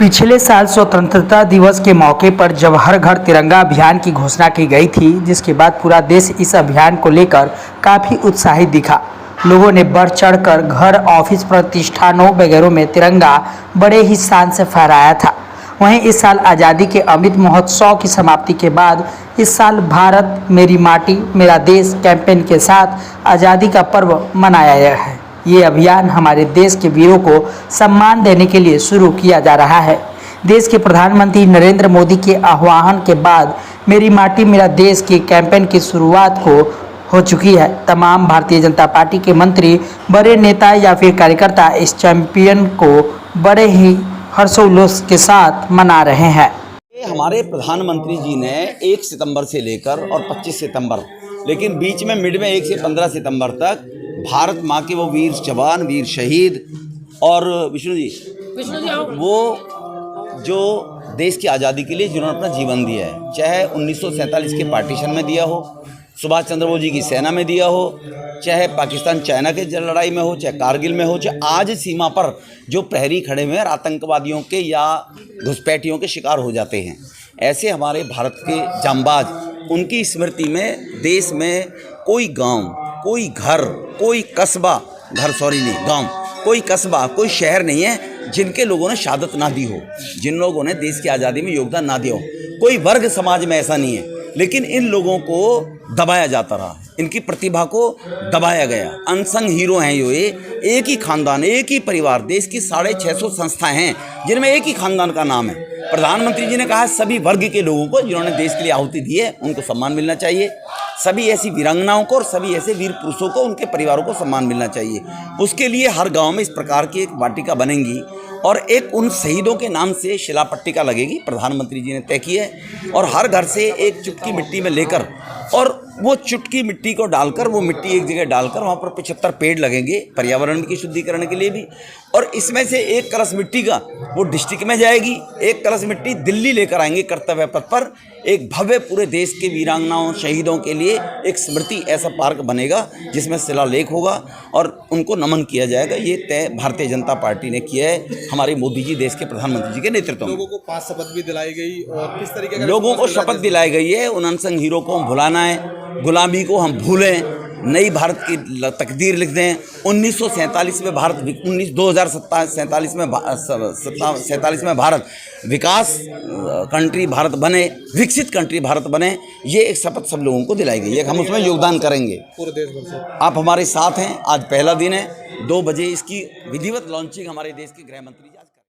पिछले साल स्वतंत्रता दिवस के मौके पर जब हर घर तिरंगा अभियान की घोषणा की गई थी, जिसके बाद पूरा देश इस अभियान को लेकर काफ़ी उत्साहित दिखा। लोगों ने बढ़ चढ़कर घर, ऑफिस, प्रतिष्ठानों वगैरह में तिरंगा बड़े ही शान से फहराया था। वहीं इस साल आज़ादी के अमृत महोत्सव की समाप्ति के बाद इस साल भारत मेरी माटी मेरा देश कैंपेन के साथ आज़ादी का पर्व मनाया गया है। ये अभियान हमारे देश के वीरों को सम्मान देने के लिए शुरू किया जा रहा है। देश के प्रधानमंत्री नरेंद्र मोदी के आह्वान के बाद मेरी माटी मेरा देश के कैंपेन की शुरुआत हो चुकी है। तमाम भारतीय जनता पार्टी के मंत्री, बड़े नेता या फिर कार्यकर्ता इस कैंपेन को बड़े ही हर्षोल्लास के साथ मना रहे हैं। हमारे प्रधानमंत्री जी ने 1 सितंबर से लेकर और 25 सितंबर, लेकिन बीच में मिड में 1 से 15 सितंबर तक भारत माँ के वो वीर जवान, वीर शहीद और विष्णु जी वो जो देश की आज़ादी के लिए जिन्होंने अपना जीवन दिया है, चाहे 1947 के पार्टीशन में दिया हो, सुभाष चंद्र बोस जी की सेना में दिया हो, चाहे पाकिस्तान चाइना के लड़ाई में हो, चाहे कारगिल में हो, चाहे आज सीमा पर जो प्रहरी खड़े हुए हैं आतंकवादियों के या घुसपैठियों के शिकार हो जाते हैं, ऐसे हमारे भारत के जांबाज, उनकी स्मृति में देश में कोई गांव, कोई घर, कोई कस्बा, गांव, कोई कस्बा, कोई शहर नहीं है जिनके लोगों ने शहादत ना दी हो, जिन लोगों ने देश की आज़ादी में योगदान ना दिया हो। कोई वर्ग समाज में ऐसा नहीं है, लेकिन इन लोगों को दबाया जाता रहा, इनकी प्रतिभा को दबाया गया। अनसंग हीरो हैं ये, एक ही खानदान, एक ही परिवार, देश की 650 संस्थाएं हैं जिनमें एक ही खानदान का नाम है। प्रधानमंत्री जी ने कहा सभी वर्ग के लोगों को जिन्होंने देश के लिए आहुति दी है उनको सम्मान मिलना चाहिए। सभी ऐसी वीरांगनाओं को और सभी ऐसे वीर पुरुषों को, उनके परिवारों को सम्मान मिलना चाहिए। उसके लिए हर गांव में इस प्रकार की एक वाटिका बनेंगी और एक उन शहीदों के नाम से शिलापट्टिका लगेगी, प्रधानमंत्री जी ने तय की है। और हर घर से एक चुटकी मिट्टी में लेकर और वो चुटकी मिट्टी को डालकर, वो मिट्टी एक जगह डालकर वहाँ पर 75 पेड़ लगेंगे पर्यावरण की शुद्धिकरण के लिए भी। और इसमें से एक कलश मिट्टी का वो डिस्ट्रिक्ट में जाएगी, एक कलश मिट्टी दिल्ली लेकर आएंगे कर्तव्य पथ पर। एक भव्य पूरे देश के वीरांगनाओं, शहीदों के लिए एक स्मृति ऐसा पार्क बनेगा जिसमें शिलालेख होगा और उनको नमन किया जाएगा। ये तय भारतीय जनता पार्टी ने किया है, हमारे मोदी जी, देश के प्रधानमंत्री जी के नेतृत्व में। लोगों को 5 शपथ भी दिलाई गई और किस तरीके का लोगों को शपथ दिलाई गई है। उन अनसंग हीरो को हम भुलाना है, गुलामी को हम भूलें, नई भारत की तकदीर लिख दें। 1947 में भारत, 2047 में भारत विकास कंट्री भारत बने, विकसित कंट्री भारत बने, ये एक शपथ सब लोगों को दिलाई गई है। हम उसमें योगदान करेंगे पूरे देश भर से। आप हमारे साथ हैं। आज पहला दिन है, 2 बजे इसकी विधिवत लॉन्चिंग हमारे देश के गृह मंत्री जी